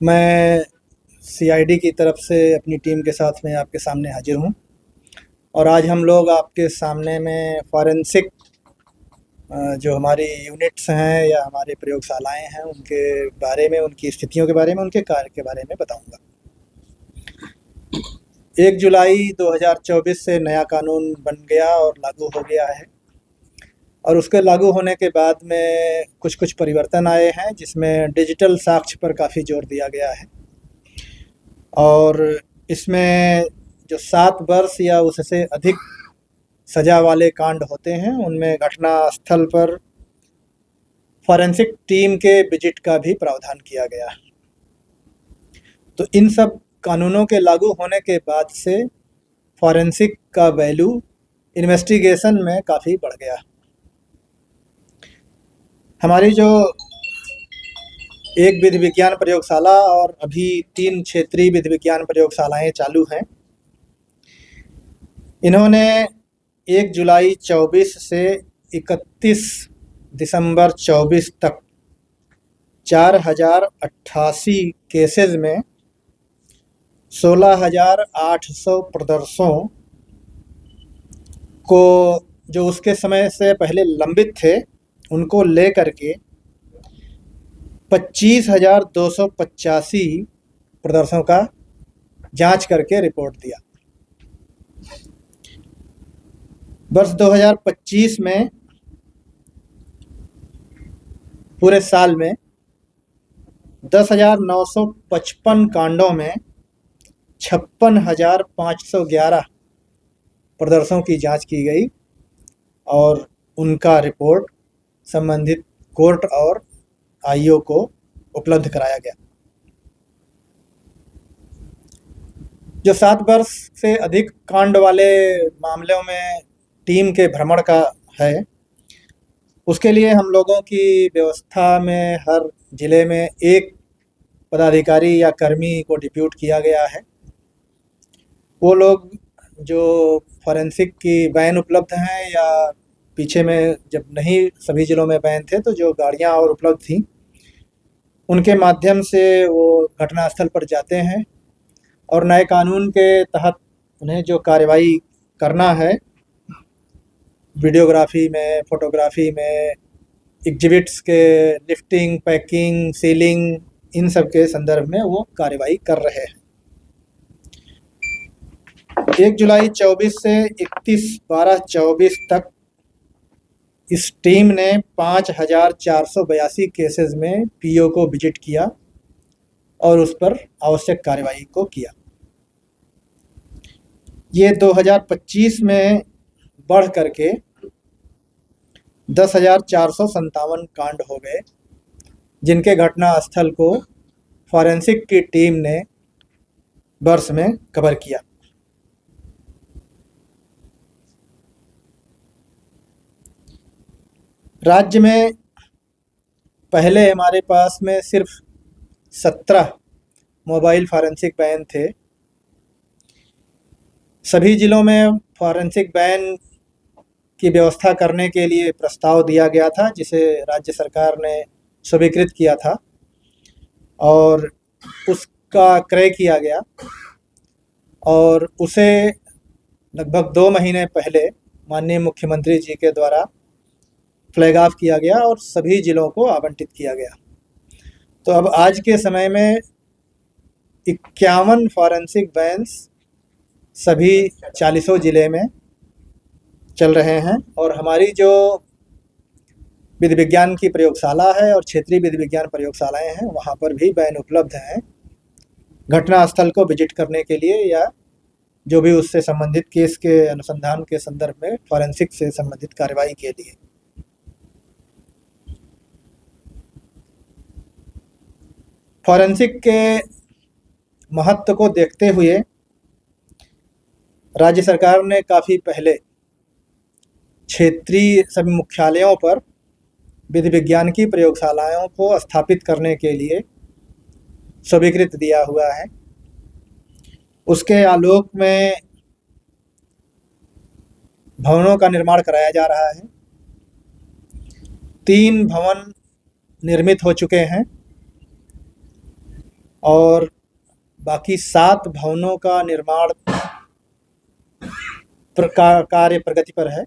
मैं सीआईडी की तरफ से अपनी टीम के साथ में आपके सामने हाजिर हूँ और आज हम लोग आपके सामने में फॉरेंसिक जो हमारी यूनिट्स हैं या हमारी प्रयोगशालाएं हैं उनके बारे में, उनकी स्थितियों के बारे में, उनके कार्य के बारे में बताऊंगा। 1 जुलाई 2024 से नया कानून बन गया और लागू हो गया है और उसके लागू होने के बाद में कुछ परिवर्तन आए हैं, जिसमें डिजिटल साक्ष्य पर काफ़ी जोर दिया गया है। और इसमें जो 7 वर्ष या उससे अधिक सज़ा वाले कांड होते हैं उनमें घटना स्थल पर फॉरेंसिक टीम के विजिट का भी प्रावधान किया गया है। तो इन सब कानूनों के लागू होने के बाद से फॉरेंसिक का वैल्यू इन्वेस्टिगेशन में काफ़ी बढ़ गया। हमारी जो एक विधि विज्ञान प्रयोगशाला और अभी 3 क्षेत्रीय विधि विज्ञान प्रयोगशालाएं चालू हैं। इन्होंने 1 जुलाई 24 से 31 दिसंबर 24 तक 4088 केसेस में 16,800 प्रदर्शनों को, जो उसके समय से पहले लंबित थे, उनको ले करके 25,285 प्रदर्शनों का जांच करके रिपोर्ट दिया। वर्ष 2025 में पूरे साल में 10,955 कांडों में 56,511 प्रदर्शनों की जांच की गई और उनका रिपोर्ट संबंधित कोर्ट और आईओ को उपलब्ध कराया गया। जो 7 वर्ष से अधिक कांड वाले मामलों में टीम के भ्रमण का है, उसके लिए हम लोगों की व्यवस्था में हर ज़िले में एक पदाधिकारी या कर्मी को डिप्यूट किया गया है। वो लोग जो फॉरेंसिक की वैन उपलब्ध हैं या पीछे में जब नहीं सभी ज़िलों में वैन थे तो जो गाड़ियां और उपलब्ध थीं, उनके माध्यम से वो घटनास्थल पर जाते हैं और नए कानून के तहत उन्हें जो कार्रवाई करना है, वीडियोग्राफी में, फोटोग्राफी में, एग्जिबिट्स के लिफ्टिंग, पैकिंग, सीलिंग, इन सब के संदर्भ में वो कार्रवाई कर रहे हैं। 1 जुलाई 24 से 31/12/24 तक इस टीम ने 5,482 केसेस में पीओ को विजिट किया और उस पर आवश्यक कार्रवाई को किया। ये 2025 में बढ़ करके 10,457 कांड हो गए, जिनके घटना स्थल को फॉरेंसिक की टीम ने वर्ष में कवर किया। राज्य में पहले हमारे पास में सिर्फ 17 मोबाइल फॉरेंसिक वैन थे। सभी ज़िलों में फॉरेंसिक वैन की व्यवस्था करने के लिए प्रस्ताव दिया गया था, जिसे राज्य सरकार ने स्वीकृत किया था और उसका क्रय किया गया और उसे लगभग 2 महीने पहले माननीय मुख्यमंत्री जी के द्वारा फ्लैग ऑफ किया गया और सभी ज़िलों को आवंटित किया गया। तो अब आज के समय में 51 फॉरेंसिक वैन्स सभी 40 ज़िले में चल रहे हैं और हमारी जो विधि विज्ञान की प्रयोगशाला है और क्षेत्रीय विधि विज्ञान प्रयोगशालाएं हैं, वहाँ पर भी वैन उपलब्ध हैं घटना स्थल को विजिट करने के लिए या जो भी उससे संबंधित केस के अनुसंधान के संदर्भ में फॉरेंसिक से संबंधित कार्रवाई के लिए। फॉरेंसिक के महत्व को देखते हुए राज्य सरकार ने काफ़ी पहले क्षेत्रीय सभी मुख्यालयों पर विधि विज्ञान की प्रयोगशालाओं को स्थापित करने के लिए स्वीकृत दिया हुआ है। उसके आलोक में भवनों का निर्माण कराया जा रहा है। 3 भवन निर्मित हो चुके हैं। और बाकी 7 भवनों का निर्माण कार्य प्रगति पर है।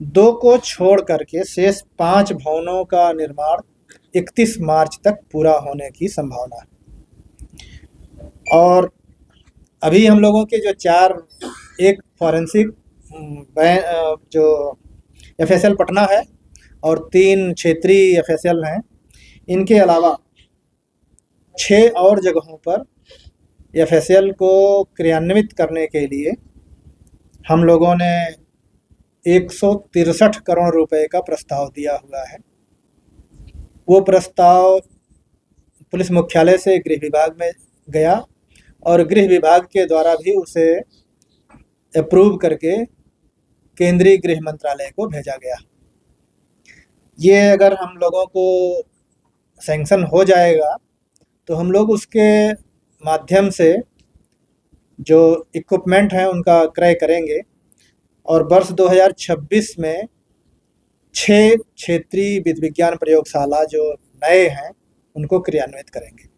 2 को छोड़ करके शेष 5 भवनों का निर्माण 31 मार्च तक पूरा होने की संभावना है। और अभी हम लोगों के जो 4 एक फॉरेंसिक जो एफएसएल पटना है और 3 क्षेत्रीय एफएसएल हैं, इनके अलावा 6 और जगहों पर एफएसएल को क्रियान्वित करने के लिए हम लोगों ने 163 करोड़ रुपए का प्रस्ताव दिया हुआ है। वो प्रस्ताव पुलिस मुख्यालय से गृह विभाग में गया और गृह विभाग के द्वारा भी उसे अप्रूव करके केंद्रीय गृह मंत्रालय को भेजा गया। ये अगर हम लोगों को सैंक्शन हो जाएगा तो हम लोग उसके माध्यम से जो इक्विपमेंट हैं उनका क्रय करेंगे और वर्ष 2026 में 6 क्षेत्रीय विधि विज्ञान प्रयोगशाला जो नए हैं उनको क्रियान्वित करेंगे।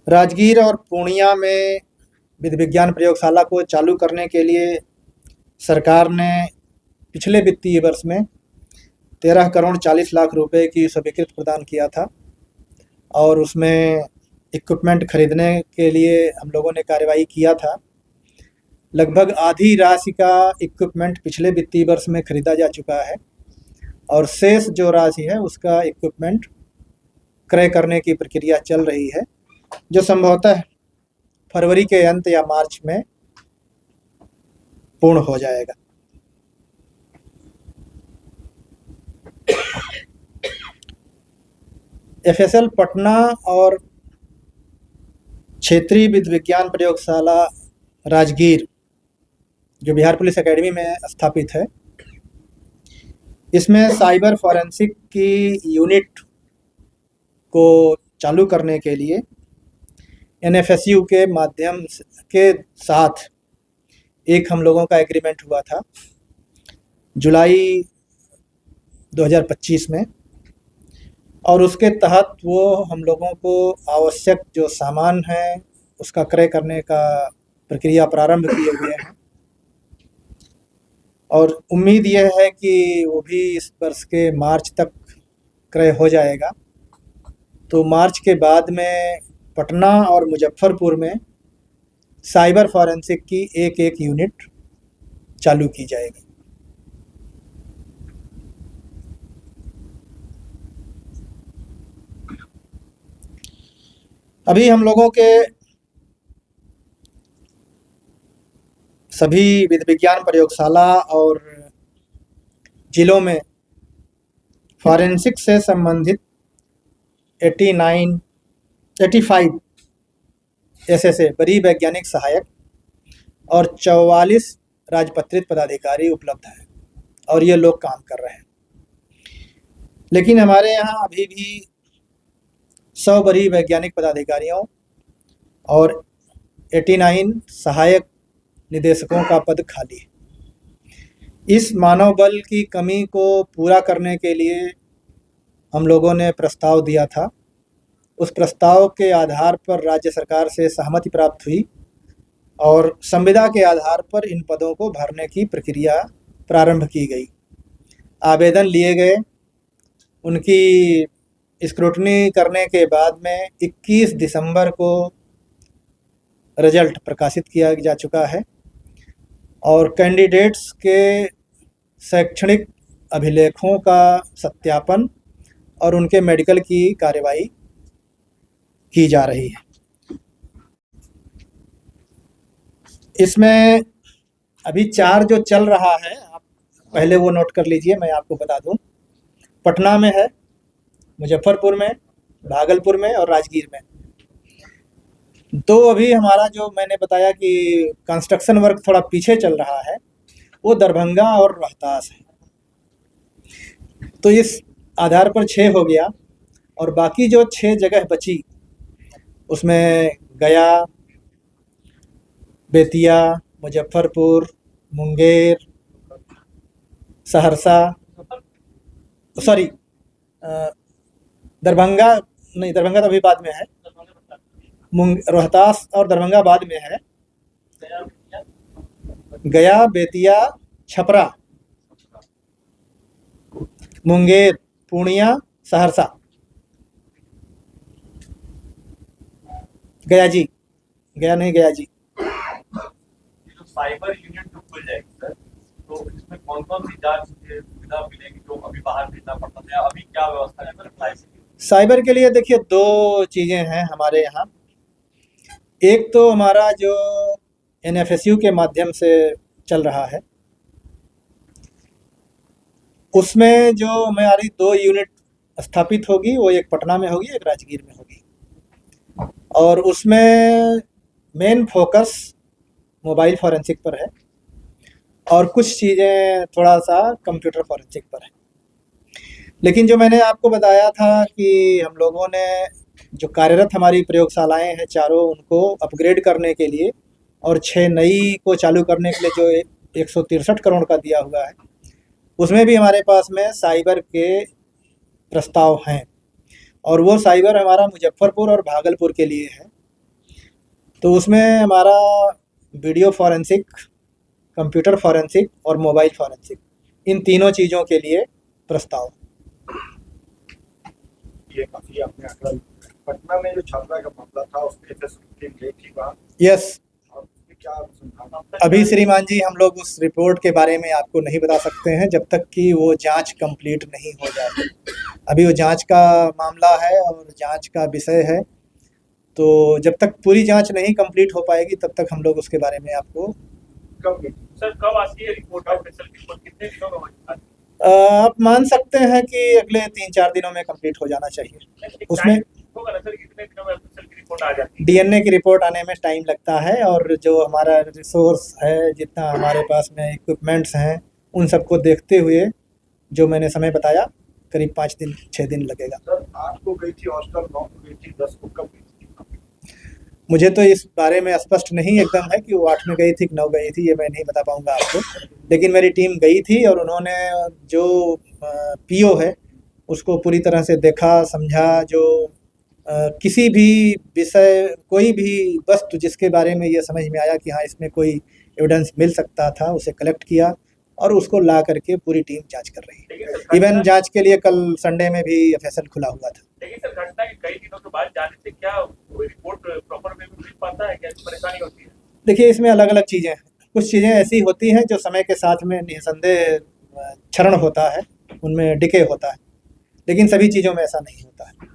राजगीर और पूर्णिया में विधि विज्ञान प्रयोगशाला को चालू करने के लिए सरकार ने पिछले वित्तीय वर्ष में 13 करोड़ 40 लाख रुपए की स्वीकृति प्रदान किया था और उसमें इक्विपमेंट खरीदने के लिए हम लोगों ने कार्रवाई किया था। लगभग आधी राशि का इक्विपमेंट पिछले वित्तीय वर्ष में खरीदा जा चुका है और शेष जो राशि है उसका इक्विपमेंट क्रय करने की प्रक्रिया चल रही है, जो संभवतः फरवरी के अंत या मार्च में पूर्ण हो जाएगा। एफएसएल पटना और क्षेत्रीय विधि विज्ञान प्रयोगशाला राजगीर जो बिहार पुलिस एकेडमी में स्थापित है, इसमें साइबर फॉरेंसिक की यूनिट को चालू करने के लिए एनएफएसयू के माध्यम के साथ एक हम लोगों का एग्रीमेंट हुआ था जुलाई 2025 में और उसके तहत वो हम लोगों को आवश्यक जो सामान है उसका क्रय करने का प्रक्रिया प्रारंभ किए हुए हैं और उम्मीद यह है कि वो भी इस वर्ष के मार्च तक क्रय हो जाएगा। तो मार्च के बाद में पटना और मुजफ्फरपुर में साइबर फॉरेंसिक की एक यूनिट चालू की जाएगी। अभी हम लोगों के सभी विधि विज्ञान प्रयोगशाला और जिलों में फॉरेंसिक से संबंधित 85 एसएसए बड़ी वैज्ञानिक सहायक और 44 राजपत्रित पदाधिकारी उपलब्ध हैं और ये लोग काम कर रहे हैं। लेकिन हमारे यहाँ अभी भी 100 बड़ी वैज्ञानिक पदाधिकारियों और 89 सहायक निदेशकों का पद खाली है। इस मानव बल की कमी को पूरा करने के लिए हम लोगों ने प्रस्ताव दिया था। उस प्रस्ताव के आधार पर राज्य सरकार से सहमति प्राप्त हुई और संविदा के आधार पर इन पदों को भरने की प्रक्रिया प्रारंभ की गई। आवेदन लिए गए, उनकी स्क्रूटनी करने के बाद में 21 दिसंबर को रिजल्ट प्रकाशित किया जा चुका है और कैंडिडेट्स के शैक्षणिक अभिलेखों का सत्यापन और उनके मेडिकल की कार्यवाही की जा रही है। इसमें अभी 4 जो चल रहा है, आप पहले वो नोट कर लीजिए, मैं आपको बता दूं। पटना में है, मुजफ्फरपुर में, भागलपुर में और राजगीर में। तो अभी हमारा जो मैंने बताया कि कंस्ट्रक्शन वर्क थोड़ा पीछे चल रहा है, वो दरभंगा और रोहतास है। तो इस आधार पर 6 हो गया और बाकी जो 6 जगह बची उसमें गया, बेतिया, मुजफ्फरपुर, मुंगेर, सहरसा, दरभंगा नहीं, दरभंगा तो अभी बाद में है। रोहतास और दरभंगा बाद में है। गया, बेतिया, छपरा, मुंगेर, पूर्णिया, सहरसा, गया जी, गया नहीं, गया जी। ये जो साइबर यूनिट जो खुल जाएगी सर, तो इसमें कौन कौन सी जांच सुविधा मिलेगी जो अभी बाहर भेजना पड़ता था, या अभी क्या व्यवस्था है सर? साइबर के लिए देखिए दो चीज़ें हैं हमारे यहाँ। एक तो हमारा जो एनएफएसयू के माध्यम से चल रहा है, उसमें जो हमारी 2 यूनिट स्थापित होगी, वो एक पटना में होगी, एक राजगीर में होगी। और उसमें मेन फोकस मोबाइल फॉरेंसिक पर है और कुछ चीज़ें थोड़ा सा कंप्यूटर फॉरेंसिक पर है। लेकिन जो मैंने आपको बताया था कि हम लोगों ने जो कार्यरत हमारी प्रयोगशालाएं हैं चारों, उनको अपग्रेड करने के लिए और 6 नई को चालू करने के लिए जो 163 करोड़ का दिया हुआ है, उसमें भी हमारे पास में साइबर के प्रस्ताव हैं। और वो साइबर हमारा मुजफ्फरपुर और भागलपुर के लिए है। तो उसमें हमारा वीडियो फॉरेंसिक, कंप्यूटर फॉरेंसिक और मोबाइल फॉरेंसिक, इन तीनों चीज़ों के लिए प्रस्ताव। ये काफी आपने आंकड़ा, पटना में जो छात्रा का मामला था उसमें एफएसएल टीम गई थी वहाँ, यस, और उसमें क्या अनुसंधान? अभी श्रीमान जी हम लोग उस रिपोर्ट के बारे में आपको नहीं बता सकते हैं जब तक कि वो जांच कंप्लीट नहीं हो जाए। अभी वो जांच का मामला है और जांच का विषय है, तो जब तक पूरी जांच नहीं कंप्लीट हो पाएगी तब तक हम लोग उसके बारे में आपको कब सर कब आती है रिपोर्ट? कितने दिनों में? आप मान सकते हैं कि अगले 3-4 दिनों में कंप्लीट हो जाना चाहिए। उसमें होगा ना सर, कितने दिनों में ऑफिशियल की रिपोर्ट आ जाती है? डीएनए की रिपोर्ट आने में टाइम लगता है, और जो हमारा रिसोर्स है, जितना हमारे पास में इक्विपमेंट्स हैं, उन सबको देखते हुए जो मैंने समय बताया, करीब 5-6 दिन लगेगा। सर 8 को गई थी हॉस्टल, 9 को गई थी, 10 को कब गई थी? मुझे तो इस बारे में स्पष्ट नहीं एकदम है कि वो 8 में गई थी कि 9 गई थी, ये मैं नहीं बता पाऊंगा आपको। लेकिन मेरी टीम गई थी और उन्होंने जो पीओ है उसको पूरी तरह से देखा, समझा। जो किसी भी विषय, कोई भी वस्तु जिसके बारे में ये समझ में आया कि हाँ इसमें कोई एविडेंस मिल सकता था, उसे कलेक्ट किया और उसको ला करके पूरी टीम जांच कर रही है। इवन जांच के लिए कल संडे में भी एफएसएल खुला हुआ था। लेकिन सर घटना के कई दिनों के बाद जाने से क्या कोई रिपोर्ट प्रॉपर वे में मिल पाता है, क्या परेशानी होती है? देखिए इसमें अलग अलग चीज़ें हैं। कुछ चीज़ें ऐसी होती हैं जो समय के साथ में निसंदेह क्षरण होता है, उनमें डिके होता है, लेकिन सभी चीज़ों में ऐसा नहीं होता है।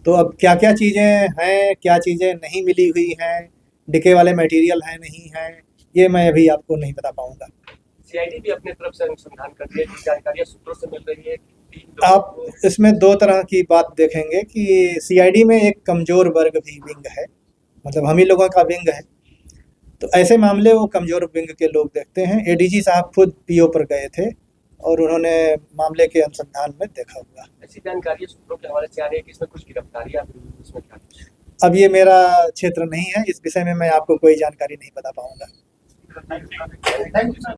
तो अब क्या क्या चीज़ें हैं, क्या चीज़ें नहीं मिली हुई हैं, डिके वाले मटेरियल हैं नहीं हैं, ये मैं अभी आपको नहीं बता पाऊँगा। सीआईडी भी अपने तरफ से अनुसंधान कर रही है, जानकारियां सूत्रों से मिल रही है। आप इसमें 2 तरह की बात देखेंगे कि सीआईडी में एक कमज़ोर वर्ग भी विंग है, मतलब हम ही लोगों का विंग है। तो ऐसे मामले वो कमज़ोर विंग के लोग देखते हैं। एडीजी साहब खुद पीओ पर गए थे और उन्होंने मामले के अनुसंधान में देखा हुआ। ऐसी जानकारी सूत्रों के हवाले से आ रही है कि इसमें कुछ गिरफ्तारियां इसमें क्या? अब ये मेरा क्षेत्र नहीं है, इस विषय में मैं आपको कोई जानकारी नहीं बता पाऊंगा। Thank you.